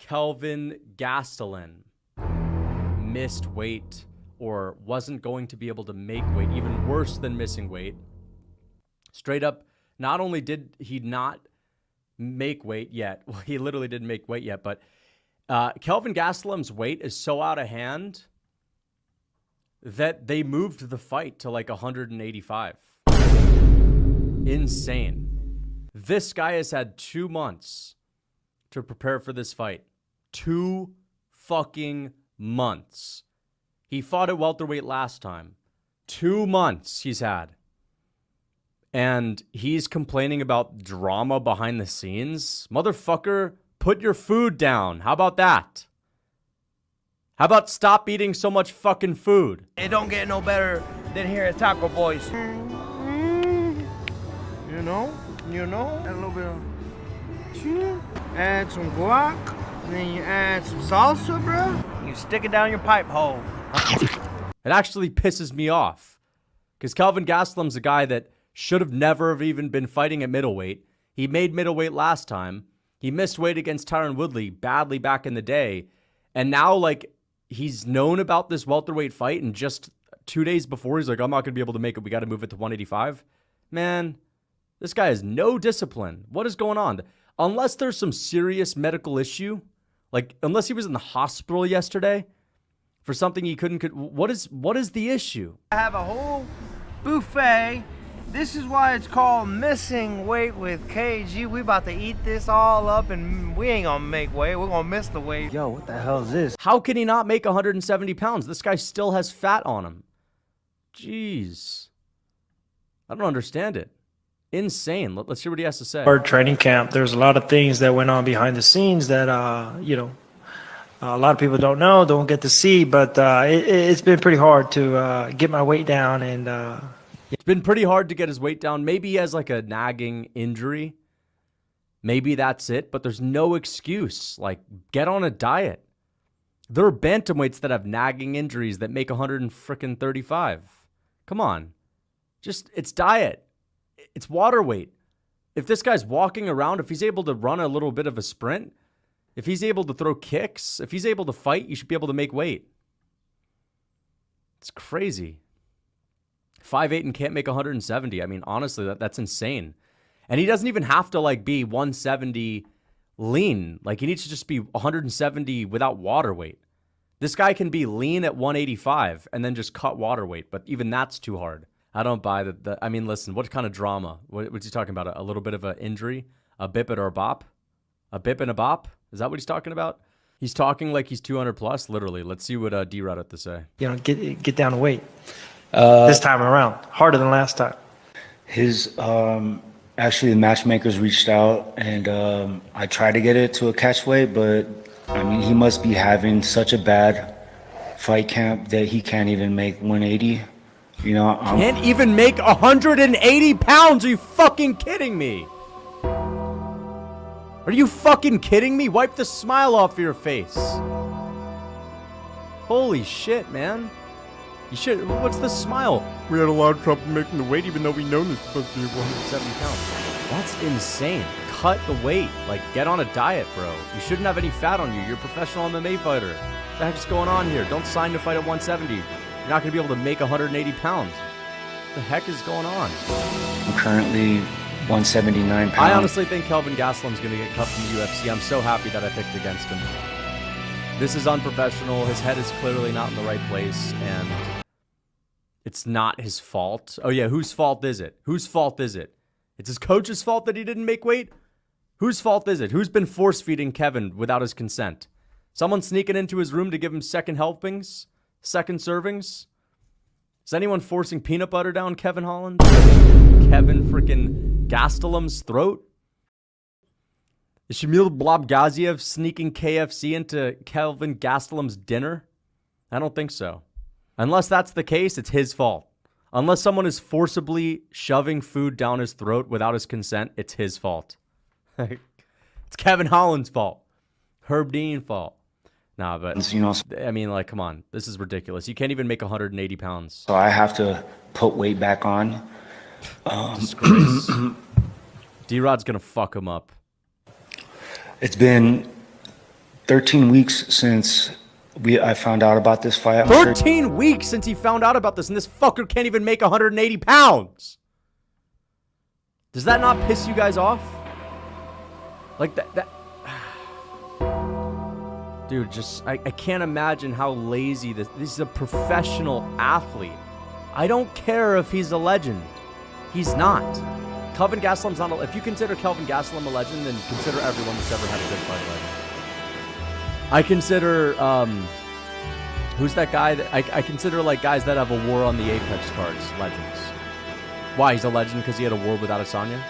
Kelvin Gastelum missed weight or wasn't going to be able to make weight, even worse than missing weight. Straight up, not only did he not make weight yet, well, he literally didn't make weight yet, but Kelvin Gastelum's weight is so out of hand that they moved the fight to like 185. Insane. This guy has had 2 months to prepare for this fight. 2 fucking months. He fought at welterweight last time. 2 months he's had. And he's complaining about drama behind the scenes. Motherfucker, put your food down. How about that? How about stop eating so much fucking food? It don't get no better than here at Taco Boys. You know, add a little bit of cheese, add some guac, and then you add some salsa, bro. You stick it down your pipe hole. It actually pisses me off because Kelvin Gastelum's a guy that should have never have even been fighting at middleweight. He made middleweight last time. He missed weight against Tyron Woodley badly back in the day. And now, like, he's known about this welterweight fight, and just 2 days before, he's like, I'm not going to be able to make it. We got to move it to 185. Man, this guy has no discipline. What is going on? Unless there's some serious medical issue, like, unless he was in the hospital yesterday for something he couldn't, what is the issue? I have a whole buffet. This is why it's called Missing Weight with KG. We about to eat this all up, and we ain't gonna make weight. We're gonna miss the weight. Yo, what the hell is this? How can he not make 170 pounds? This guy still has fat on him. Jeez. I don't understand it. Insane. Let's hear what he has to say. Our training camp, there's a lot of things that went on behind the scenes that, a lot of people don't know, don't get to see, but it's been pretty hard to get my weight down. And it's been pretty hard to get his weight down. Maybe he has like a nagging injury. Maybe that's it, but there's no excuse. Like, get on a diet. There are bantamweights that have nagging injuries that make 135. Come on. Just, it's diet. It's water weight. If this guy's walking around, if he's able to run a little bit of a sprint, if he's able to throw kicks, if he's able to fight, you should be able to make weight. It's crazy. 5'8" and can't make 170. I mean, honestly, that's insane. And he doesn't even have to like be 170 lean. Like, he needs to just be 170 without water weight. This guy can be lean at 185 and then just cut water weight, but even that's too hard. I don't buy that. I mean, listen, what kind of drama? What's he talking about? A little bit of an injury? A bip or a bop? A bip and a bop? Is that what he's talking about? He's talking like he's 200 plus, literally. Let's see what D-Rod had to say. Get down to weight this time around. Harder than last time. Actually, the matchmakers reached out, and I tried to get it to a catch weight, but I mean, he must be having such a bad fight camp that he can't even make 180. You know, can't even make 180 pounds. Are you fucking kidding me? Are you fucking kidding me? Wipe the smile off your face. Holy shit, man. You should. What's the smile? We had a lot of trouble making the weight, even though we know it's supposed to be 170 pounds. That's insane. Cut the weight. Like, get on a diet, bro. You shouldn't have any fat on you. You're a professional MMA fighter. What the heck's going on here? Don't sign to fight at 170. You're not going to be able to make 180 pounds. What the heck is going on? I'm currently 179 pounds. I honestly think Kelvin Gastelum's going to get cut from the UFC. I'm so happy that I picked against him. This is unprofessional. His head is clearly not in the right place, and it's not his fault. Oh, yeah, whose fault is it? Whose fault is it? It's his coach's fault that he didn't make weight? Whose fault is it? Who's been force-feeding Kevin without his consent? Someone sneaking into his room to give him second helpings? Second servings? Is anyone forcing peanut butter down Kevin Holland? Kevin freaking Gastelum's throat? Is Shamil Blabgaziev sneaking KFC into Kelvin Gastelum's dinner? I don't think so. Unless that's the case, it's his fault. Unless someone is forcibly shoving food down his throat without his consent, it's his fault. It's Kevin Holland's fault. Herb Dean's fault. Nah, but, you know, I mean, like, come on. This is ridiculous. You can't even make 180 pounds. So I have to put weight back on. Disgrace. D-Rod's going to fuck him up. It's been 13 weeks since I found out about this fight. 13 weeks since he found out about this, and this fucker can't even make 180 pounds. Does that not piss you guys off? Like that dude, just I can't imagine how lazy this is. A professional athlete. I don't care if he's a legend. He's not. Kelvin Gastelum's not. If you consider Kelvin Gastelum a legend, then consider everyone that's ever had a good fight a legend. I consider who's that guy that I consider like guys that have a war on the Apex cards legends. Why? He's a legend because he had a war with Adesanya?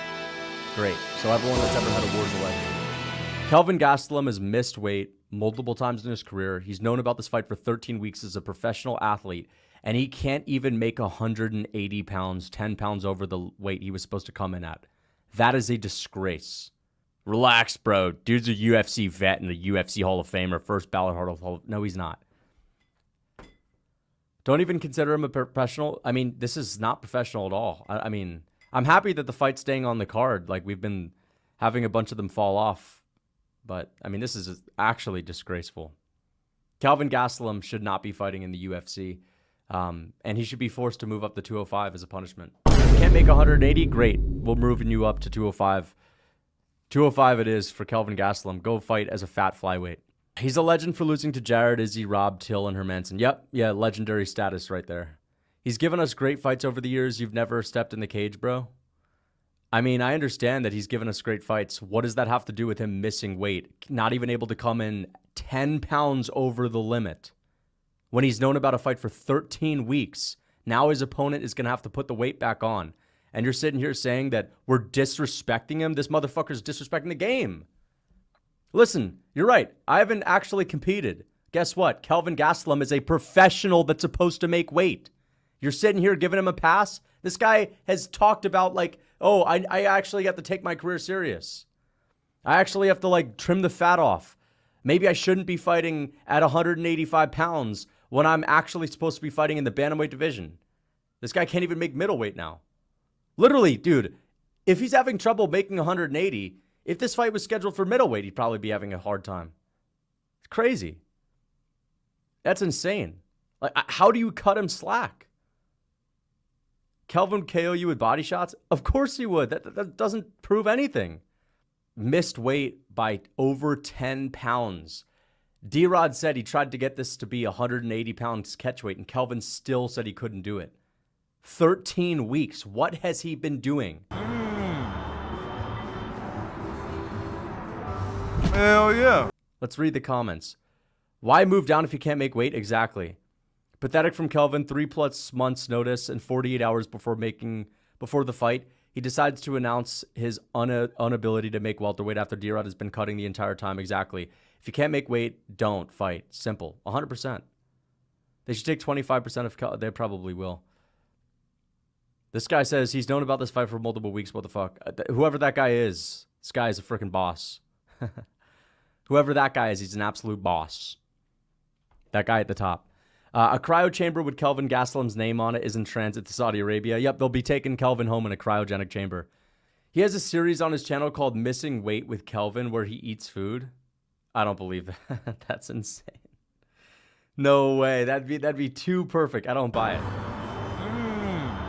Great. So everyone that's ever had a war is a legend. Kelvin Gastelum has missed weight multiple times in his career. He's known about this fight for 13 weeks as a professional athlete, and he can't even make 180 pounds, 10 pounds over the weight he was supposed to come in at. That is a disgrace. Relax, bro. Dude's a UFC vet and the UFC Hall of Famer, first ballot Hall of... No, he's not. Don't even consider him a professional. I mean, this is not professional at all. I mean, I'm happy that the fight's staying on the card. Like, we've been having a bunch of them fall off. But, I mean, this is actually disgraceful. Kelvin Gastelum should not be fighting in the UFC. And he should be forced to move up to 205 as a punishment. Can't make 180? Great. We're moving you up to 205. 205 it is for Kelvin Gastelum. Go fight as a fat flyweight. He's a legend for losing to Jared, Izzy, Rob, Till, and Hermanson. Yep. Yeah, legendary status right there. He's given us great fights over the years. You've never stepped in the cage, bro. I mean, I understand that he's given us great fights. What does that have to do with him missing weight? Not even able to come in 10 pounds over the limit. When he's known about a fight for 13 weeks, now his opponent is going to have to put the weight back on. And you're sitting here saying that we're disrespecting him? This motherfucker's disrespecting the game. Listen, you're right. I haven't actually competed. Guess what? Kelvin Gastelum is a professional that's supposed to make weight. You're sitting here giving him a pass? This guy has talked about like, oh, I actually have to take my career serious. I actually have to like trim the fat off. Maybe I shouldn't be fighting at 185 pounds when I'm actually supposed to be fighting in the bantamweight division. This guy can't even make middleweight now. Literally, dude, if he's having trouble making 180, if this fight was scheduled for middleweight, he'd probably be having a hard time. It's crazy. That's insane. Like, how do you cut him slack? Kelvin KO you with body shots? Of course he would. That doesn't prove anything. Missed weight by over 10 pounds. D-Rod said he tried to get this to be 180 pounds catch weight, and Kelvin still said he couldn't do it. 13 weeks. What has he been doing? Hell yeah. Let's read the comments. Why move down if you can't make weight? Exactly. Pathetic from Kelvin. 3+ months notice and 48 hours before the fight, he decides to announce his inability to make welterweight after D-Rod has been cutting the entire time. Exactly. If you can't make weight, don't fight. Simple. 100%. They should take 25% of Kelvin. They probably will. This guy says he's known about this fight for multiple weeks. What the fuck? Whoever that guy is, this guy is a freaking boss. Whoever that guy is, he's an absolute boss. That guy at the top. A cryo chamber with Kelvin Gastelum's name on it is in transit to Saudi Arabia. Yep, they'll be taking Kelvin home in a cryogenic chamber. He has a series on his channel called Missing Weight with Kelvin where he eats food. I don't believe that. That's insane. No way. That'd be too perfect. I don't buy it.